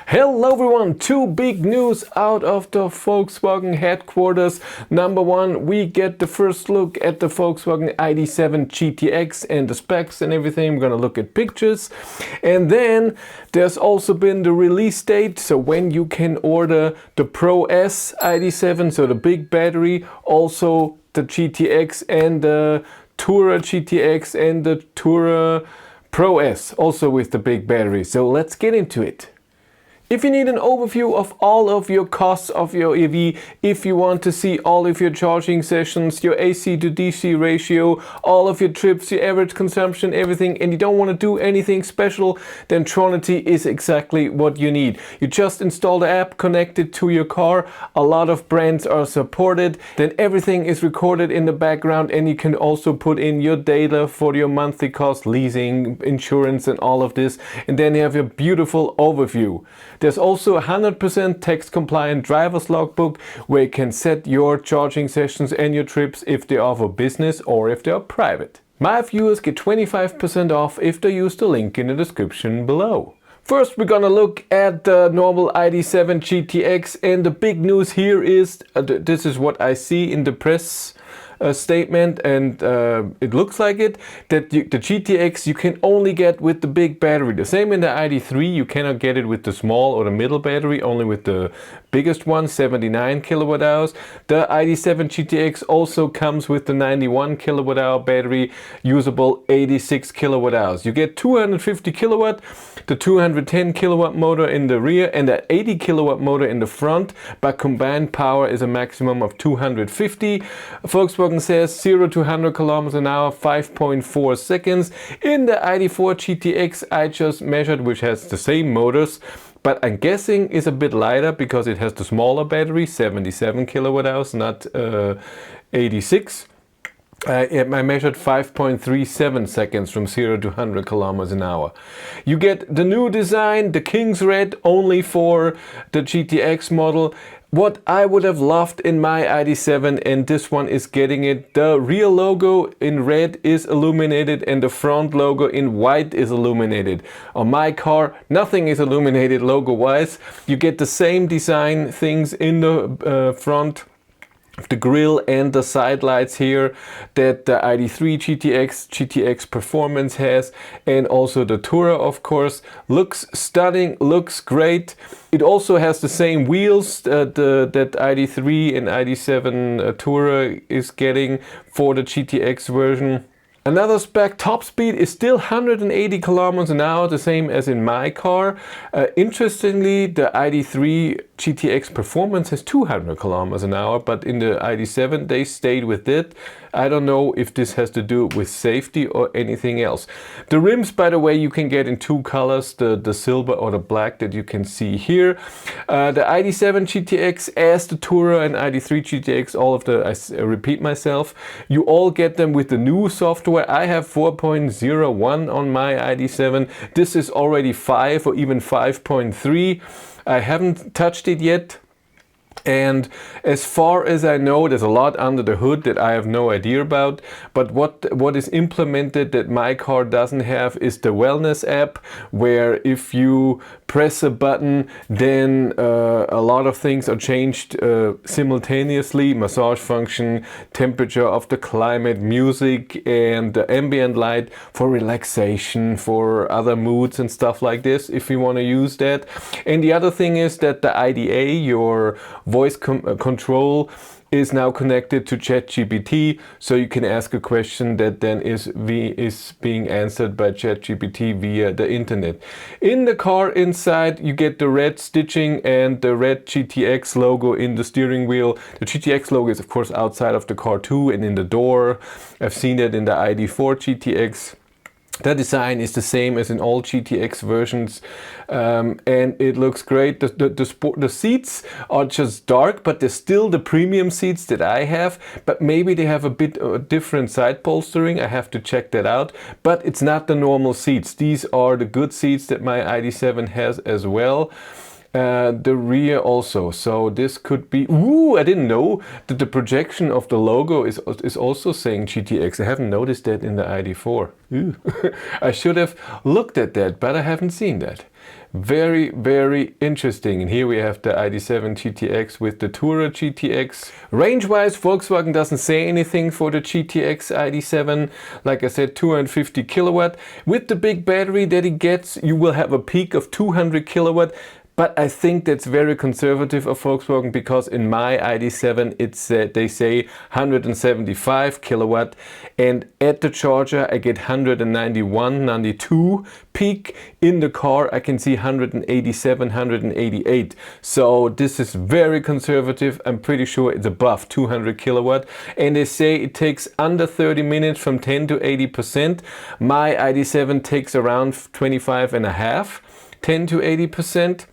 Hello everyone, two big news out of the Volkswagen headquarters. Number one, we get the first look at the Volkswagen Id.7 GTX and the specs and everything. We're gonna look at pictures. And then there's also been the release date, so when you can order the Pro S Id.7, so the big battery, also the GTX and the Tourer GTX and the Tourer Pro S, also with the big battery. So let's get into it. If you need an overview of all of your costs of your EV, if you want to see all of your charging sessions, your AC to DC ratio, all of your trips, your average consumption, everything, and you don't want to do anything special, then Tronity is exactly what you need. You just install the app, connect it to your car, a lot of brands are supported, then everything is recorded in the background, and you can also put in your data for your monthly cost, leasing, insurance and all of this, and then you have your beautiful overview. There's also a 100% tax compliant driver's logbook where you can set your charging sessions and your trips if they are for business or if they are private. My viewers get 25% off if they use the link in the description below. First, we're gonna look at the normal Id.7 GTX, and the big news here is, this is what I see in the press statement, and it looks like it, that the GTX you can only get with the big battery. The same in the ID.3, you cannot get it with the small or the middle battery, only with the biggest one, 79 kilowatt hours. The Id.7 GTX also comes with the 91 kilowatt hour battery, usable 86 kilowatt hours. You get 250 kilowatt, the 210 kilowatt motor in the rear and the 80 kilowatt motor in the front, but combined power is a maximum of 250. Volkswagen says 0 to 100 kilometers an hour, 5.4 seconds. In the ID.4 GTX I just measured, which has the same motors, but I'm guessing is a bit lighter because it has the smaller battery, 77 kilowatt hours, not 86. I measured 5.37 seconds from 0 to 100 kilometers an hour. You get the new design, the King's Red, only for the GTX model. What I would have loved in my Id.7, and this one is getting it, the rear logo in red is illuminated and the front logo in white is illuminated. On my car, nothing is illuminated logo-wise. You get the same design things in the front, the grille and the side lights here that the Id.3 GTX Performance has, and also the Tourer, of course. Looks stunning, looks great. It also has the same wheels that Id.3 and Id.7 Tourer is getting for the GTX version. Another spec, top speed is still 180 kilometers an hour, the same as in my car. Interestingly, the Id.3 GTX Performance has 200 kilometers an hour, but in the Id.7 they stayed with it. I don't know if this has to do with safety or anything else. The rims, by the way, you can get in two colors, the silver or the black that you can see here. The Id.7 GTX, as the Tourer and Id.3 GTX, all of the, I repeat myself, you all get them with the new software. I have 4.01 on my Id.7. This is already 5 or even 5.3. I haven't touched it yet. And as far as I know, there's a lot under the hood that I have no idea about, but what is implemented that my car doesn't have is the wellness app, where if you press a button, then a lot of things are changed simultaneously: massage function, temperature of the climate, music, and the ambient light for relaxation, for other moods and stuff like this, if you want to use that. And the other thing is that the IDA, your voice control, is now connected to ChatGPT, so you can ask a question that then is being answered by ChatGPT via the internet. In the car inside, you get the red stitching and the red GTX logo in the steering wheel. The GTX logo is of course outside of the car too, and in the door. I've seen it in the ID.4 GTX. The design is the same as in all GTX versions, and it looks great. The seats are just dark, but they're still the premium seats that I have, but maybe they have a bit different side bolstering. I have to check that out, but it's not the normal seats. These are the good seats that my Id.7 has as well. The rear also, so this could be, ooh, I didn't know that the projection of the logo is also saying GTX. I haven't noticed that in the ID.4. I should have looked at that, but I haven't seen that. Very, very interesting. And here we have the Id.7 GTX with the Tourer GTX. Range-wise, Volkswagen doesn't say anything for the GTX Id.7. Like I said, 250 kilowatt. With the big battery that it gets, you will have a peak of 200 kilowatt. But I think that's very conservative of Volkswagen, because in my Id.7 it's they say 175 kilowatt, and at the charger I get 191, 92 peak. In the car I can see 187, 188. So this is very conservative. I'm pretty sure it's above 200 kilowatt, and they say it takes under 30 minutes from 10 to 80%. My Id.7 takes around 25 and a half, 10 to 80%.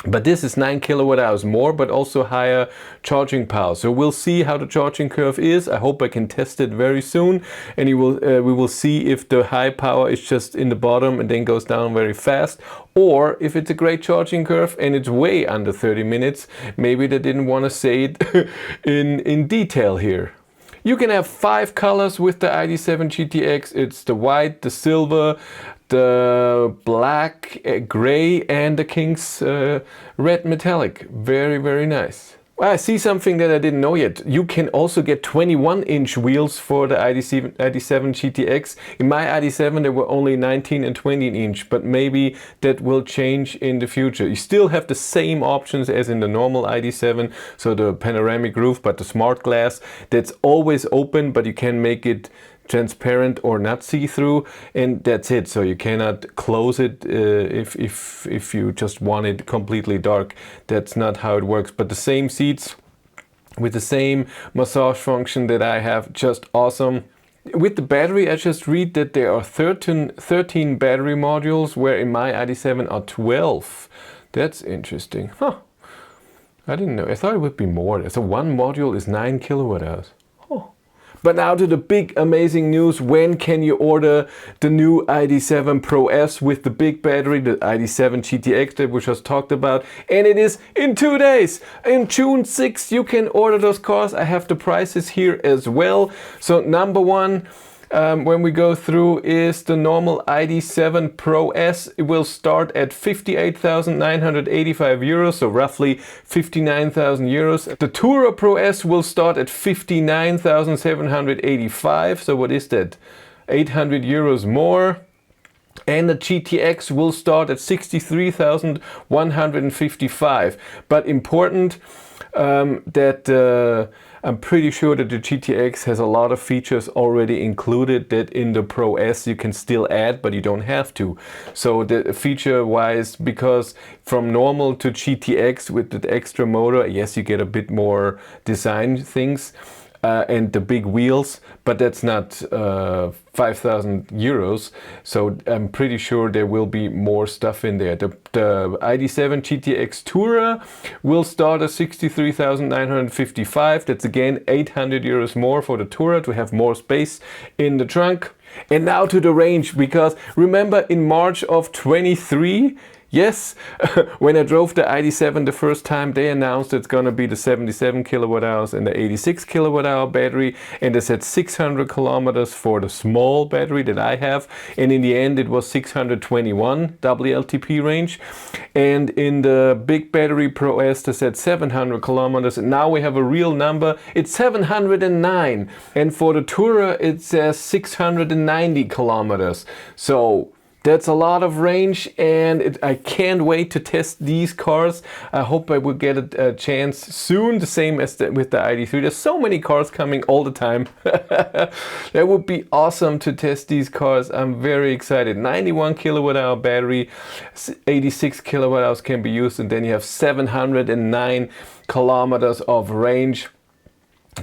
But this is 9 kilowatt hours more, but also higher charging power. So we'll see how the charging curve is. I hope I can test it very soon, and we will see if the high power is just in the bottom and then goes down very fast, or if it's a great charging curve and it's way under 30 minutes. Maybe they didn't want to say it in detail here. You can have 5 colors with the Id.7 GTX. It's the white, the silver, the black, gray, and the King's red metallic. Very, very nice. Well, I see something that I didn't know yet. You can also get 21-inch wheels for the Id.7 GTX. In my Id.7 there were only 19 and 20-inch, but maybe that will change in the future. You still have the same options as in the normal Id.7, so the panoramic roof, but the smart glass, that's always open, but you can make it transparent or not see-through, and that's it. So you cannot close it if you just want it completely dark. That's not how it works. But the same seats with the same massage function that I have, just awesome. With the battery, I just read that there are 13 battery modules, where in my Id.7 are 12. That's interesting. Huh. I didn't know. I thought it would be more. So one module is 9 kilowatt hours. But now to the big amazing news. When can you order the new Id.7 Pro S with the big battery, the Id.7 GTX that we just talked about? And it is in 2 days. In June 6th you can order those cars. I have the prices here as well. So number one, when we go through, is the normal Id.7 Pro S. It will start at 58,985 euros, so roughly 59,000 euros. The Tourer Pro S will start at 59,785, so what is that? 800 euros more. And the GTX will start at 63,155. But important that I'm pretty sure that the GTX has a lot of features already included that in the Pro S you can still add, but you don't have to. So the feature wise, because from normal to GTX with the extra motor, yes, you get a bit more design things. And the big wheels, but that's not 5,000 euros. So I'm pretty sure there will be more stuff in there. The Id.7 GTX Tourer will start at 63,955. That's again 800 euros more for the Tourer to have more space in the trunk. And now to the range, because remember in March of 23, yes, when I drove the Id.7 the first time, they announced it's going to be the 77 kilowatt hours and the 86 kilowatt hour battery, and they said 600 kilometers for the small battery that I have, and in the end it was 621 WLTP range. And in the big battery Pro S they said 700 kilometers, and now we have a real number, it's 709, and for the Tourer it says 690 kilometers. So that's a lot of range, and I can't wait to test these cars. I hope I will get a chance soon, the same as with the ID.3. There's so many cars coming all the time. That would be awesome to test these cars. I'm very excited. 91 kilowatt hour battery, 86 kilowatt hours can be used, and then you have 709 kilometers of range.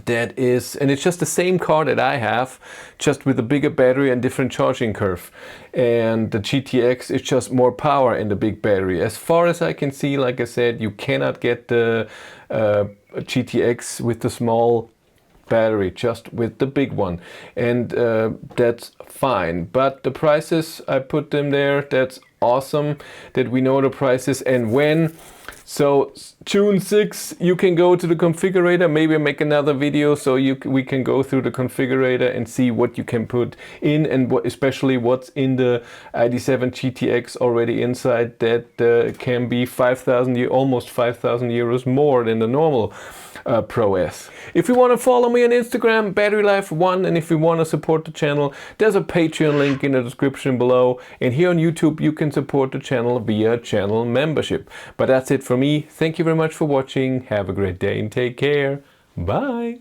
That is, and it's just the same car that I have, just with a bigger battery and different charging curve. And the GTX is just more power in the big battery. As far as I can see, like I said, you cannot get the GTX with the small battery, just with the big one, and that's fine. But the prices, I put them there. That's awesome that we know the prices and when. So June 6th, you can go to the configurator, maybe make another video so we can go through the configurator and see what you can put in, and especially what's in the ID.7 GTX already inside that can be almost 5,000 euros more than the normal Pro S. If you want to follow me on Instagram, BatteryLife1, and if you want to support the channel, there's a Patreon link in the description below, and here on YouTube you can support the channel via channel membership. But that's it for me. Thank you very much for watching. Have a great day and take care. Bye.